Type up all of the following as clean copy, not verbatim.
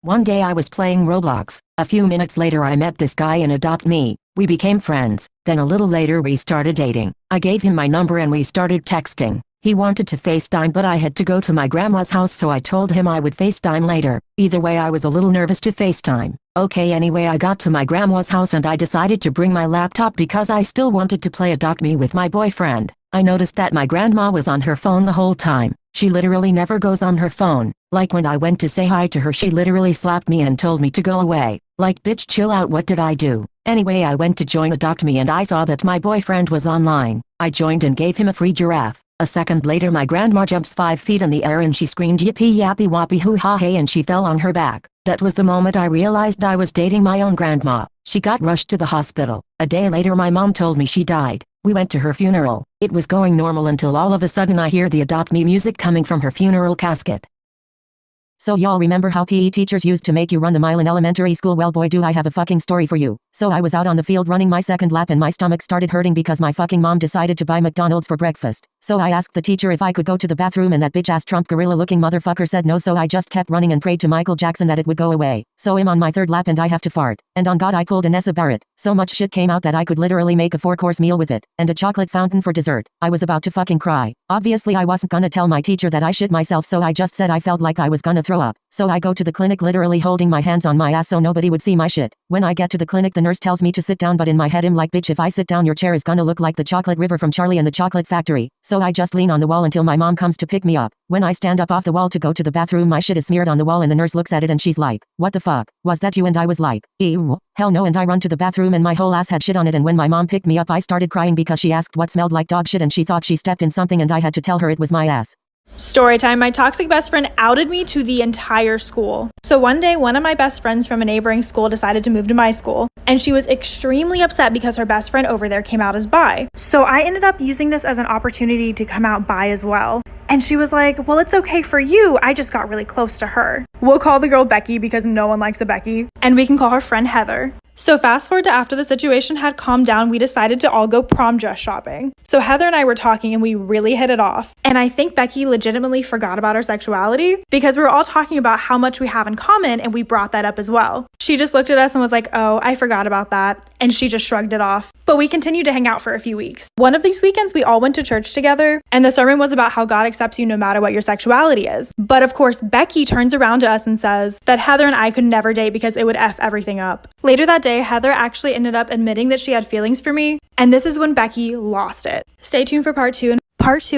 One day I was playing Roblox. A few minutes later I met this guy in Adopt Me. We became friends. Then a little later we started dating. I gave him my number and we started texting. He wanted to FaceTime but I had to go to my grandma's house, so I told him I would FaceTime later. Either way I was a little nervous to FaceTime. Okay, anyway I got to my grandma's house and I decided to bring my laptop because I still wanted to play Adopt Me with my boyfriend. I noticed that my grandma was on her phone the whole time. She literally never goes on her phone. Like when I went to say hi to her, she literally slapped me and told me to go away. Like, bitch, chill out. What did I do? Anyway, I went to join Adopt Me and I saw that my boyfriend was online. I joined and gave him a free giraffe. A second later my grandma jumps 5 feet in the air and she screamed yippee yappy wappy hoo ha hey and she fell on her back. That was the moment I realized I was dating my own grandma. She got rushed to the hospital. A day later my mom told me she died. We went to her funeral. It was going normal until all of a sudden I hear the Adopt Me music coming from her funeral casket. So y'all remember how PE teachers used to make you run the mile in elementary school? Well boy, do I have a fucking story for you. So I was out on the field running my second lap and my stomach started hurting because my fucking mom decided to buy McDonald's for breakfast. So I asked the teacher if I could go to the bathroom and that bitch ass Trump gorilla looking motherfucker said no, so I just kept running and prayed to Michael Jackson that it would go away. So I'm on my third lap and I have to fart. And on God I pulled an Essa Barrett. So much shit came out that I could literally make a 4-course meal with it. And a chocolate fountain for dessert. I was about to fucking cry. Obviously I wasn't gonna tell my teacher that I shit myself, so I just said I felt like I was gonna throw up. So I go to the clinic literally holding my hands on my ass so nobody would see my shit. When I get to the clinic the nurse tells me to sit down, but in my head I'm like, bitch, if I sit down your chair is gonna look like the chocolate river from Charlie and the Chocolate Factory. So I just lean on the wall until my mom comes to pick me up. When I stand up off the wall to go to the bathroom my shit is smeared on the wall and the nurse looks at it and she's like, what the fuck? Was that you? And I was like, ew, hell no, and I run to the bathroom and my whole ass had shit on it, and when my mom picked me up I started crying because she asked what smelled like dog shit and she thought she stepped in something and I had to tell her it was my ass. Story time. My toxic best friend outed me to the entire school. So one day, one of my best friends from a neighboring school decided to move to my school, and she was extremely upset because her best friend over there came out as bi. So I ended up using this as an opportunity to come out bi as well. And she was like, well, it's okay for you. I just got really close to her. We'll call the girl Becky because no one likes a Becky. And we can call her friend Heather. So fast forward to after the situation had calmed down, we decided to all go prom dress shopping. So Heather and I were talking and we really hit it off. And I think Becky legitimately forgot about our sexuality because we were all talking about how much we have in common and we brought that up as well. She just looked at us and was like, oh, I forgot about that. And she just shrugged it off. But we continued to hang out for a few weeks. One of these weekends, we all went to church together and the sermon was about how God accepts you no matter what your sexuality is. But of course, Becky turns around to us and says that Heather and I could never date because it would F everything up. Later that day, Heather actually ended up admitting that she had feelings for me, and this is when Becky lost it. Stay tuned for part 2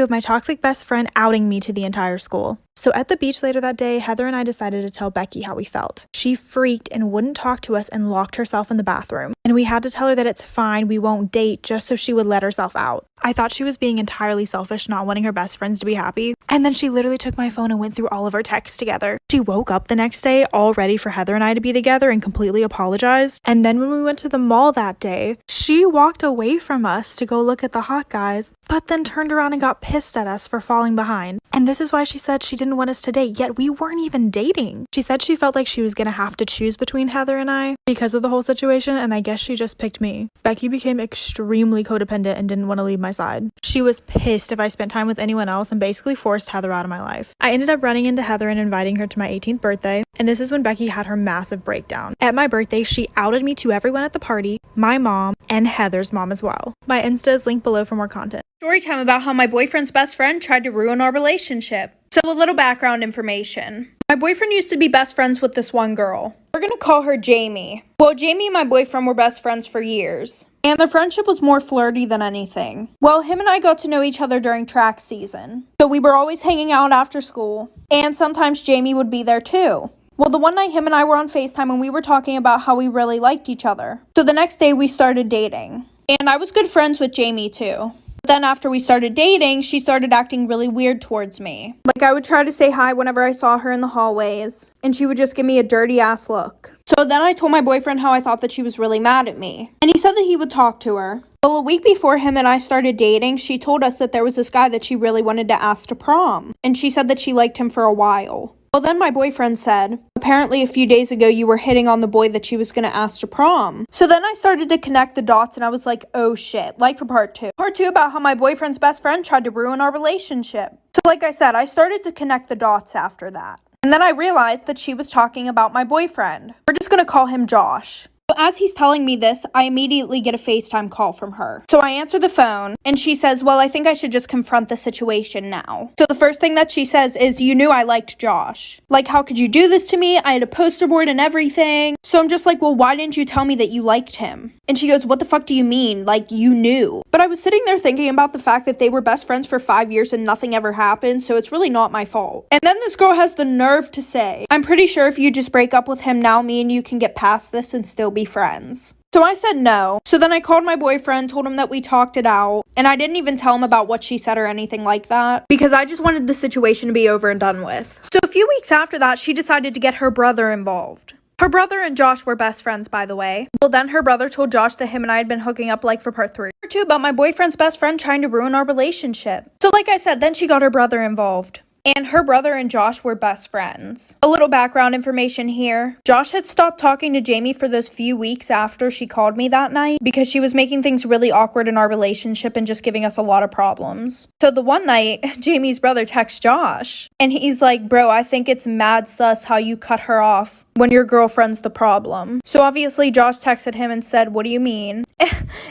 of my toxic best friend outing me to the entire school. So at the beach later that day, Heather and I decided to tell Becky how we felt. She freaked and wouldn't talk to us and locked herself in the bathroom. And we had to tell her that it's fine, we won't date, just so she would let herself out. I thought she was being entirely selfish, not wanting her best friends to be happy. And then she literally took my phone and went through all of our texts together. She woke up the next day all ready for Heather and I to be together and completely apologized. And then when we went to the mall that day, she walked away from us to go look at the hot guys, but then turned around and got pissed at us for falling behind. And this is why she said she didn't want us to date, yet we weren't even dating. She said she felt like she was gonna have to choose between Heather and I because of the whole situation, and I guess she just picked me. Becky became extremely codependent and didn't want to leave my side. She was pissed if I spent time with anyone else and basically forced Heather out of my life. I ended up running into Heather and inviting her to my 18th birthday, and this is when Becky had her massive breakdown. At my birthday, she outed me to everyone at the party, my mom, and Heather's mom as well. My Insta is linked below for more content. Story time about how my boyfriend's best friend tried to ruin our relationship. So a little background information. My boyfriend used to be best friends with this one girl. We're gonna call her Jamie. Well, Jamie and my boyfriend were best friends for years, and their friendship was more flirty than anything. Well, him and I got to know each other during track season, so we were always hanging out after school, and sometimes Jamie would be there too. Well, the one night him and I were on FaceTime and we were talking about how we really liked each other. So the next day we started dating, and I was good friends with Jamie too. Then after we started dating, she started acting really weird towards me. Like, I would try to say hi whenever I saw her in the hallways, and she would just give me a dirty ass look. So then I told my boyfriend how I thought that she was really mad at me, and he said that he would talk to her. Well, a week before him and I started dating, she told us that there was this guy that she really wanted to ask to prom, and she said that she liked him for a while. Well, then my boyfriend said, apparently a few days ago you were hitting on the boy that she was going to ask to prom. So then I started to connect the dots and I was like, oh shit, like for part 2. Part 2 about how my boyfriend's best friend tried to ruin our relationship. So like I said, I started to connect the dots after that. And then I realized that she was talking about my boyfriend. We're just gonna call him Josh. So as he's telling me this, I immediately get a FaceTime call from her. So I answer the phone, and she says, well, I think I should just confront the situation now. So the first thing that she says is, you knew I liked Josh. Like, how could you do this to me? I had a poster board and everything. So I'm just like, well, why didn't you tell me that you liked him? And she goes, what the fuck do you mean? Like, you knew. But I was sitting there thinking about the fact that they were best friends for 5 years and nothing ever happened, so it's really not my fault. And then this girl has the nerve to say, I'm pretty sure if you just break up with him now, me and you can get past this and still be friends. So I said no. So then I called my boyfriend, told him that we talked it out, and I didn't even tell him about what she said or anything like that, because I just wanted the situation to be over and done with. So a few weeks after that, she decided to get her brother involved. Her brother and Josh were best friends, by the way. Well, then her brother told Josh that him and I had been hooking up like for part 3 or 2 about my boyfriend's best friend trying to ruin our relationship. So like I said, then she got her brother involved. And her brother and Josh were best friends. A little background information here. Josh had stopped talking to Jamie for those few weeks after she called me that night because she was making things really awkward in our relationship and just giving us a lot of problems. So the one night, Jamie's brother texts Josh and he's like, bro, I think it's mad sus how you cut her off when your girlfriend's the problem. So obviously Josh texted him and said, what do you mean?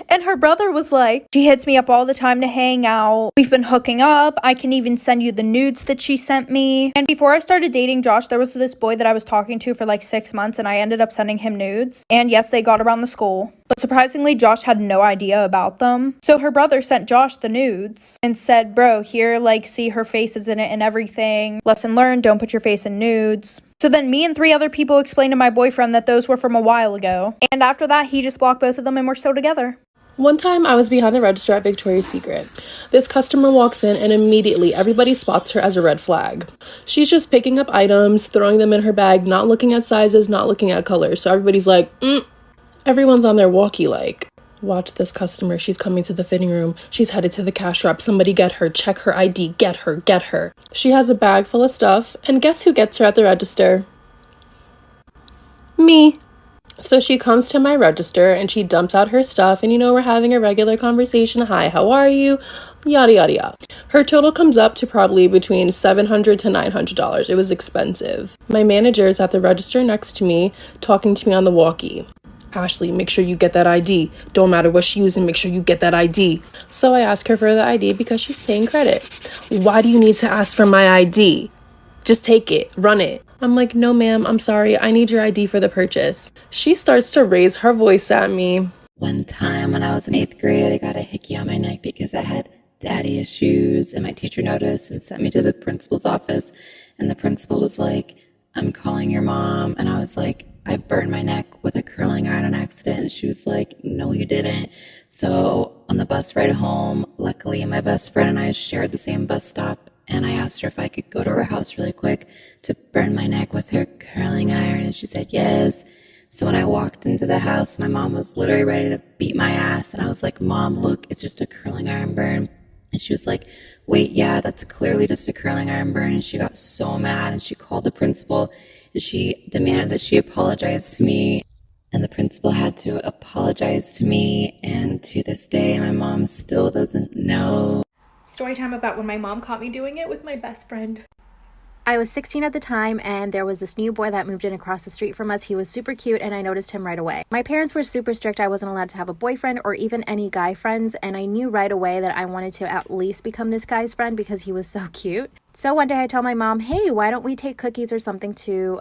And her brother was like, she hits me up all the time to hang out. We've been hooking up. I can even send you the nudes that she sent me. And before I started dating Josh, there was this boy that I was talking to for like 6 months and I ended up sending him nudes. And yes, they got around the school. But surprisingly, Josh had no idea about them. So her brother sent Josh the nudes and said, bro, here, like, see her face is in it and everything. Lesson learned, don't put your face in nudes. So then me and 3 other people explained to my boyfriend that those were from a while ago. And after that, he just blocked both of them and we're still together. One time I was behind the register at Victoria's Secret. This customer walks in and immediately everybody spots her as a red flag. She's just picking up items, throwing them in her bag, not looking at sizes, not looking at colors. So everybody's like, Everyone's on their walkie like, watch this customer. She's coming to the fitting room. She's headed to the cash wrap. Somebody get her. Check her ID. Get her. Get her. She has a bag full of stuff. And guess who gets her at the register? Me. So she comes to my register and she dumps out her stuff and we're having a regular conversation. Hi, how are you? Yada, yada, yada. Her total comes up to probably between $700 to $900. It was expensive. My manager is at the register next to me talking to me on the walkie. Ashley, make sure you get that ID. Don't matter what she's using, make sure you get that ID. So I ask her for the ID because she's paying credit. Why do you need to ask for my ID? Just take it, run it. I'm like, no ma'am, I'm sorry, I need your ID for the purchase. She starts to raise her voice at me. One time when I was in 8th grade, I got a hickey on my neck because I had daddy issues, and my teacher noticed and sent me to the principal's office. And the principal was like, I'm calling your mom. And I was like, I burned my neck with a curling iron on accident. And she was like, no, you didn't. So on the bus ride home, luckily my best friend and I shared the same bus stop. And I asked her if I could go to her house really quick to burn my neck with her curling iron. And she said, yes. So when I walked into the house, my mom was literally ready to beat my ass. And I was like, Mom, look, it's just a curling iron burn. And she was like, wait, yeah, that's clearly just a curling iron burn. And she got so mad and she called the principal and she demanded that she apologize to me. And the principal had to apologize to me. And to this day, my mom still doesn't know. Story time about when my mom caught me doing it with my best friend. I was 16 at the time, and there was this new boy that moved in across the street from us. He was super cute, and I noticed him right away. My parents were super strict. I wasn't allowed to have a boyfriend or even any guy friends, and I knew right away that I wanted to at least become this guy's friend because he was so cute. So one day I told my mom, hey, why don't we take cookies or something to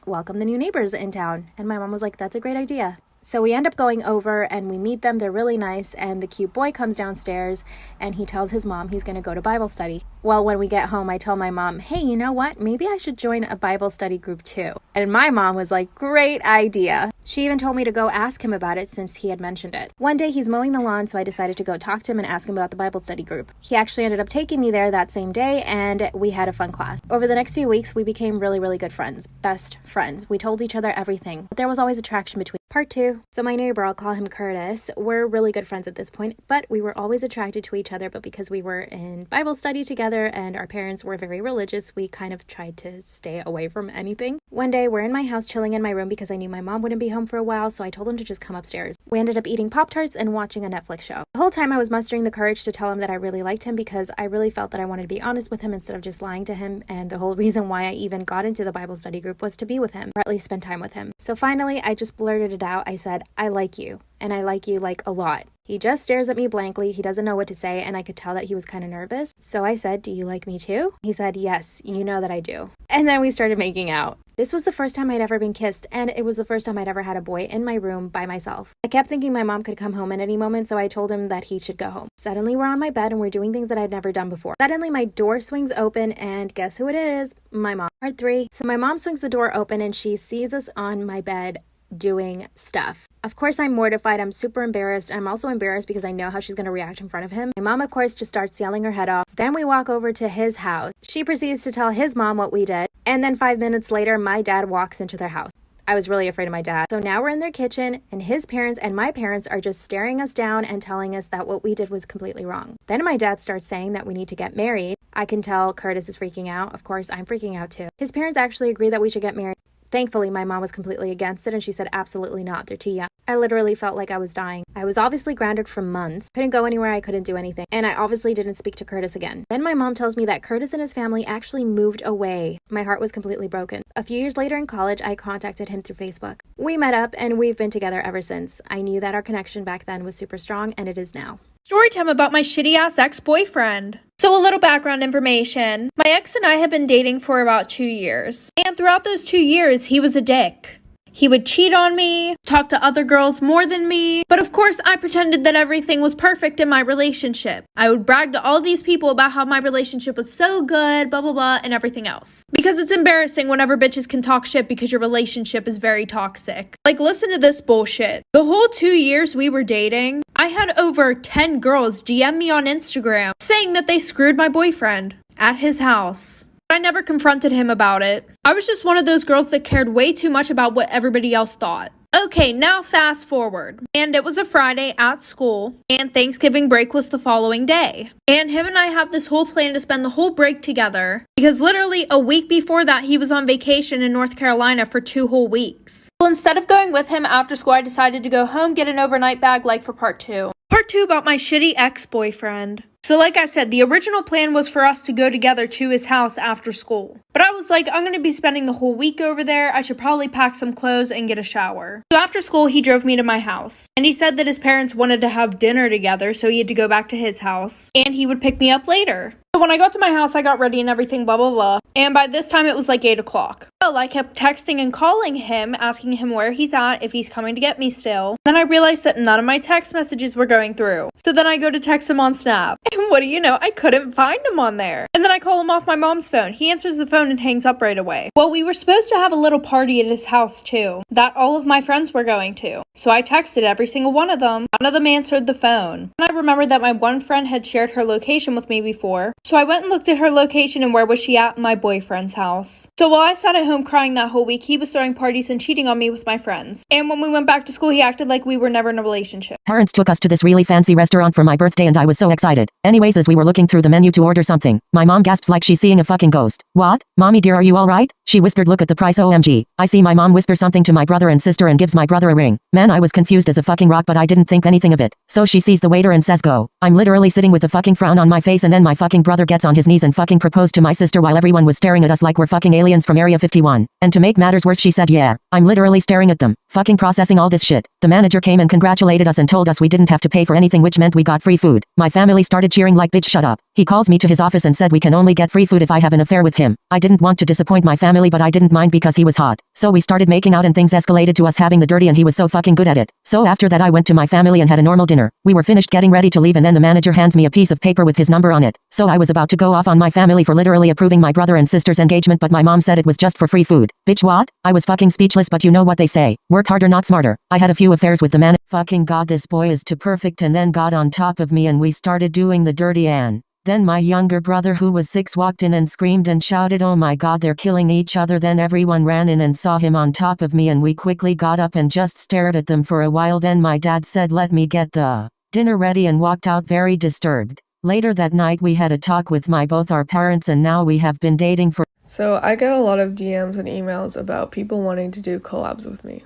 welcome the new neighbors in town? And my mom was like, that's a great idea. So we end up going over and we meet them. They're really nice. And the cute boy comes downstairs and he tells his mom he's going to go to Bible study. Well, when we get home, I tell my mom, hey, you know what? Maybe I should join a Bible study group too. And my mom was like, great idea. She even told me to go ask him about it since he had mentioned it. One day he's mowing the lawn, so I decided to go talk to him and ask him about the Bible study group. He actually ended up taking me there that same day and we had a fun class. Over the next few weeks, we became really, really good friends. Best friends. We told each other everything. But there was always attraction between. Part 2. So my neighbor, I'll call him Curtis, we're really good friends at this point, but we were always attracted to each other, but because we were in Bible study together and our parents were very religious, we kind of tried to stay away from anything. One day, we're in my house chilling in my room because I knew my mom wouldn't be home for a while, so I told him to just come upstairs. We ended up eating Pop-Tarts and watching a Netflix show. The whole time I was mustering the courage to tell him that I really liked him because I really felt that I wanted to be honest with him instead of just lying to him, and the whole reason why I even got into the Bible study group was to be with him, or at least spend time with him. So finally, I just blurted it out. I said, I like you, and I like you like a lot. He just stares at me blankly. He doesn't know what to say, and I could tell that he was kind of nervous. So I said, do you like me too? He said, yes, you know that I do. And then we started making out. This was the first time I'd ever been kissed, and it was the first time I'd ever had a boy in my room by myself. I kept thinking my mom could come home at any moment, so I told him that he should go home. Suddenly, we're on my bed, and we're doing things that I'd never done before. Suddenly, my door swings open, and guess who it is? My mom. Part 3. So my mom swings the door open, and she sees us on my bed doing stuff. Of course, I'm mortified. I'm super embarrassed. I'm also embarrassed because I know how she's going to react in front of him. My mom, of course, just starts yelling her head off. Then we walk over to his house. She proceeds to tell his mom what we did. And then 5 minutes later, my dad walks into their house. I was really afraid of my dad. So now we're in their kitchen, and his parents and my parents are just staring us down and telling us that what we did was completely wrong. Then my dad starts saying that we need to get married. I can tell Curtis is freaking out. Of course, I'm freaking out too. His parents actually agree that we should get married. Thankfully, my mom was completely against it, and she said absolutely not, they're too young. I literally felt like I was dying. I was obviously grounded for months, couldn't go anywhere, I couldn't do anything, and I obviously didn't speak to Curtis again. Then my mom tells me that Curtis and his family actually moved away. My heart was completely broken. A few years later in college, I contacted him through Facebook. We met up, and we've been together ever since. I knew that our connection back then was super strong, and it is now. Story time about my shitty ass ex-boyfriend. So a little background information. My ex and I have been dating for about 2 years. And throughout those 2 years, he was a dick. He would cheat on me, talk to other girls more than me, but of course I pretended that everything was perfect in my relationship. I would brag to all these people about how my relationship was so good, blah blah blah, and everything else. Because it's embarrassing whenever bitches can talk shit because your relationship is very toxic. Like, listen to this bullshit. The whole 2 years we were dating, I had over 10 girls DM me on Instagram saying that they screwed my boyfriend at his house. I never confronted him about it. I was just one of those girls that cared way too much about what everybody else thought. Okay, now fast forward. And it was a Friday at school, and Thanksgiving break was the following day. And him and I have this whole plan to spend the whole break together, because literally a week before that, he was on vacation in North Carolina for 2 whole weeks. Well, instead of going with him after school, I decided to go home, get an overnight bag like for part 2. Part 2 about my shitty ex-boyfriend. So like I said, the original plan was for us to go together to his house after school. But I was like, I'm going to be spending the whole week over there. I should probably pack some clothes and get a shower. So after school, he drove me to my house. And he said that his parents wanted to have dinner together, so he had to go back to his house. And he would pick me up later. So when I got to my house, I got ready and everything, blah, blah, blah. And by this time, it was like 8 o'clock. Well, I kept texting and calling him, asking him where he's at, if he's coming to get me still. Then I realized that none of my text messages were going through. So then I go to text him on Snap. And what do you know? I couldn't find him on there. And then I call him off my mom's phone. He answers the phone and hangs up right away. Well, we were supposed to have a little party at his house too, that all of my friends were going to. So I texted every single one of them. None of them answered the phone. And I remembered that my one friend had shared her location with me before. So I went and looked at her location and where was she at? My boyfriend's house. So while I sat at home crying that whole week, he was throwing parties and cheating on me with my friends. And when we went back to school, he acted like we were never in a relationship. Parents took us to this really fancy restaurant for my birthday and I was so excited. Anyways, as we were looking through the menu to order something, my mom gasps like she's seeing a fucking ghost. What? Mommy dear, are you alright? She whispered, look at the price, OMG. I see my mom whisper something to my brother and sister and gives my brother a ring. Man, I was confused as a fucking rock, but I didn't think anything of it. So she sees the waiter and says go. I'm literally sitting with a fucking frown on my face, and then my fucking brother gets on his knees and fucking proposed to my sister while everyone was staring at us like we're fucking aliens from Area 51. And to make matters worse, she said yeah. I'm literally staring at them, fucking processing all this shit. The manager came and congratulated us and told us we didn't have to pay for anything, which meant we got free food. My family started cheering like, bitch shut up. He calls me to his office and said we can only get free food if I have an affair with him. I didn't want to disappoint my family, but I didn't mind because he was hot. So we started making out and things escalated to us having the dirty, and he was so fucking good at it. So after that I went to my family and had a normal dinner. We were finished getting ready to leave, and then the manager hands me a piece of paper with his number on it. So I was about to go off on my family for literally approving my brother and sister's engagement, but my mom said it was just for free food. Bitch what? I was fucking speechless, but you know what they say. Work harder, not smarter. I had a few affairs with the man. Fucking god, this boy is too perfect, and then got on top of me and we started doing the dirty, and Then my younger brother who was 6 walked in and screamed and shouted, "Oh my God, they're killing each other." Then everyone ran in and saw him on top of me, and we quickly got up and just stared at them for a while. Then my dad said, "Let me get the dinner ready," and walked out very disturbed. Later that night we had a talk with both our parents, and now we have been dating for. So I get a lot of DMs and emails about people wanting to do collabs with me.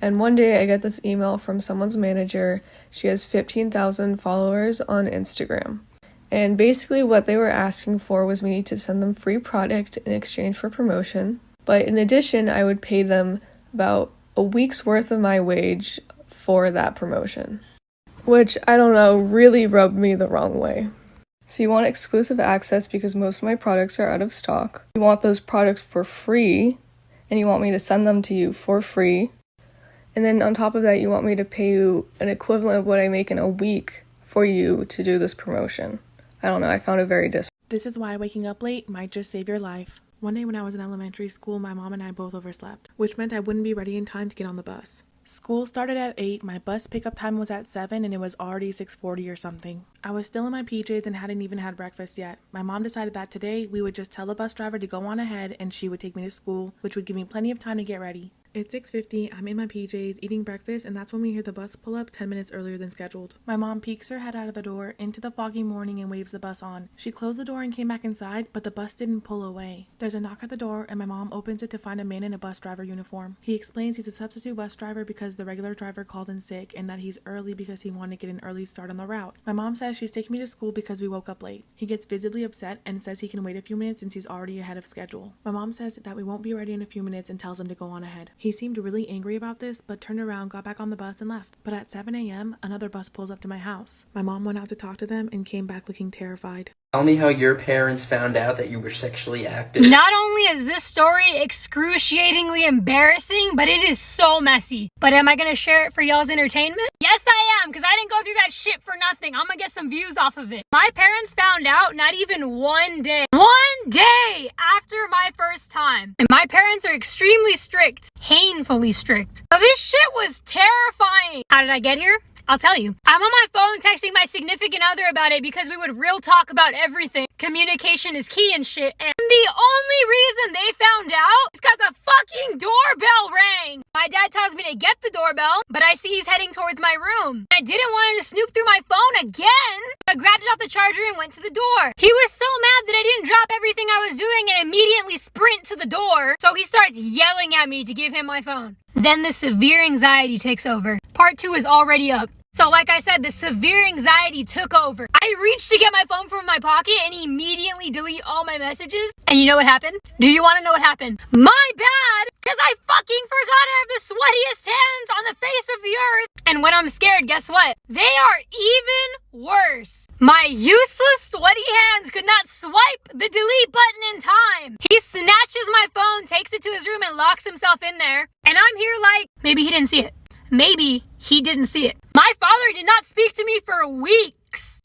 And one day I get this email from someone's manager. She has 15,000 followers on Instagram. And basically what they were asking for was me to send them free product in exchange for promotion. But in addition, I would pay them about a week's worth of my wage for that promotion. Which, I don't know, really rubbed me the wrong way. So you want exclusive access because most of my products are out of stock. You want those products for free, and you want me to send them to you for free. And then on top of that, you want me to pay you an equivalent of what I make in a week for you to do this promotion. I don't know, I found it very This is why waking up late might just save your life. One day when I was in elementary school, my mom and I both overslept, which meant I wouldn't be ready in time to get on the bus. School started at 8, my bus pickup time was at 7, and it was already 6:40 or something. I was still in my PJs and hadn't even had breakfast yet. My mom decided that today we would just tell the bus driver to go on ahead and she would take me to school, which would give me plenty of time to get ready. It's 6:50, I'm in my PJs eating breakfast, and that's when we hear the bus pull up 10 minutes earlier than scheduled. My mom peeks her head out of the door into the foggy morning and waves the bus on. She closed the door and came back inside, but the bus didn't pull away. There's a knock at the door, and my mom opens it to find a man in a bus driver uniform. He explains he's a substitute bus driver because the regular driver called in sick, and that he's early because he wanted to get an early start on the route. My mom says she's taking me to school because we woke up late. He gets visibly upset and says he can wait a few minutes since he's already ahead of schedule. My mom says that we won't be ready in a few minutes and tells him to go on ahead. He seemed really angry about this, but turned around, got back on the bus, and left. But at 7 a.m., another bus pulls up to my house. My mom went out to talk to them and came back looking terrified. Tell me how your parents found out that you were sexually active. Not only is this story excruciatingly embarrassing, but it is so messy. But am I gonna share it for y'all's entertainment? Yes, I am, because I didn't go through that shit for nothing. I'm gonna get some views off of it. My parents found out not even one day after my first time. And my parents are extremely strict, painfully strict. So this shit was terrifying. How did I get here? I'll tell you. I'm on my phone texting my significant other about it because we would real talk about everything. Communication is key and shit. And the only reason they found out is because the fucking doorbell rang. My dad tells me to get the doorbell, but I see he's heading towards my room. I didn't want him to snoop through my phone again. I grabbed it off the charger and went to the door. He was so mad that I didn't drop everything I was doing and immediately sprint to the door. So he starts yelling at me to give him my phone. Then the severe anxiety takes over. Part 2 is already up. So like I said, the severe anxiety took over. I reached to get my phone from my pocket and immediately delete all my messages. And you know what happened? Do you want to know what happened? My bad! Because I fucking forgot I have the sweatiest hands on the face of the earth. And when I'm scared, guess what? They are even worse. My useless sweaty hands could not swipe the delete button in time. He snatches my phone, takes it to his room, and locks himself in there. And I'm here like, maybe he didn't see it. Maybe he didn't see it. My father did not speak to me for weeks.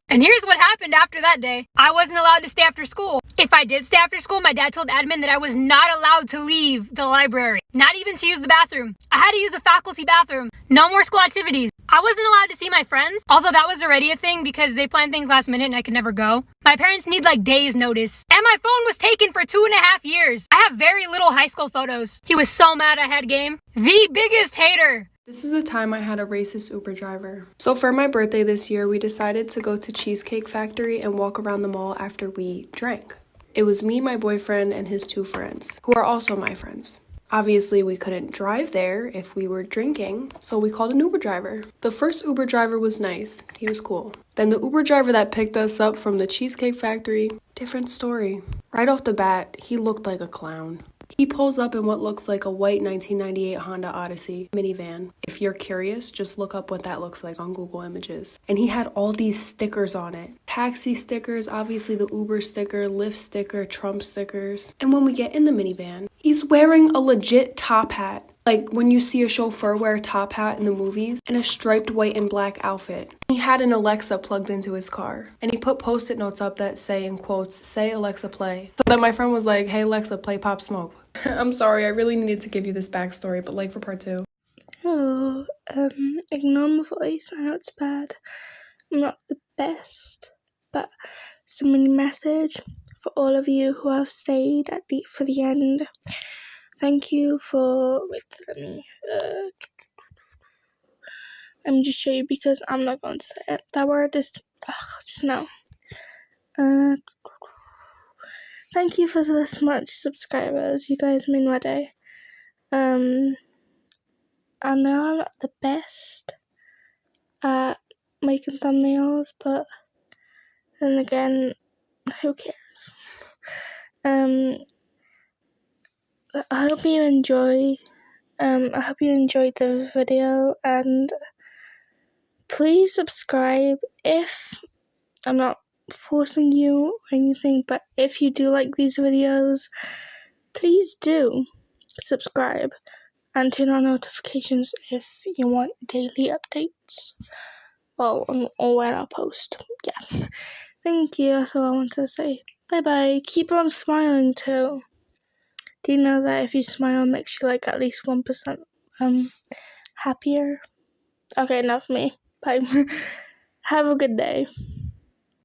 And here's what happened after that day. I wasn't allowed to stay after school. If I did stay after school, my dad told admin that I was not allowed to leave the library. Not even to use the bathroom. I had to use a faculty bathroom. No more school activities. I wasn't allowed to see my friends, although that was already a thing because they planned things last minute and I could never go. My parents need like days notice. And my phone was taken for 2.5 years. I have very little high school photos. He was so mad I had game. The biggest hater. This is the time I had a racist Uber driver. So for my birthday this year, we decided to go to Cheesecake Factory and walk around the mall after we drank. It was me, my boyfriend, and his 2 friends, who are also my friends. Obviously, we couldn't drive there if we were drinking, so we called an Uber driver. The first Uber driver was nice. He was cool. Then the Uber driver that picked us up from the Cheesecake Factory, different story. Right off the bat, he looked like a clown. He pulls up in what looks like a white 1998 Honda Odyssey minivan. If you're curious, just look up what that looks like on Google Images. And he had all these stickers on it. Taxi stickers, obviously the Uber sticker, Lyft sticker, Trump stickers. And when we get in the minivan, he's wearing a legit top hat. Like when you see a chauffeur wear a top hat in the movies, and a striped white and black outfit. He had an Alexa plugged into his car, and he put post-it notes up that say, in quotes, "Say Alexa play." So then my friend was like, "Hey Alexa, play Pop Smoke." I'm sorry, I really needed to give you this backstory, but like for part 2. Hello, ignore my voice, I know it's bad. I'm not the best. but it's a mini message for all of you who have stayed for the end. Thank you for, let me just show you, because I'm not going to say it. That word is, just no. Thank you for this much subscribers. You guys made my day. I know I'm not the best at making thumbnails, but then again, who cares? I hope you enjoy. I hope you enjoyed the video, and please subscribe. If I'm not forcing you or anything, but if you do like these videos, please do subscribe and turn on notifications if you want daily updates. Well, or when I post. Yeah. Thank you. That's all I wanted to say. Bye-bye. Keep on smiling too. Do you know that if you smile, it makes you like at least 1% happier? Okay, enough of me. Bye. Have a good day.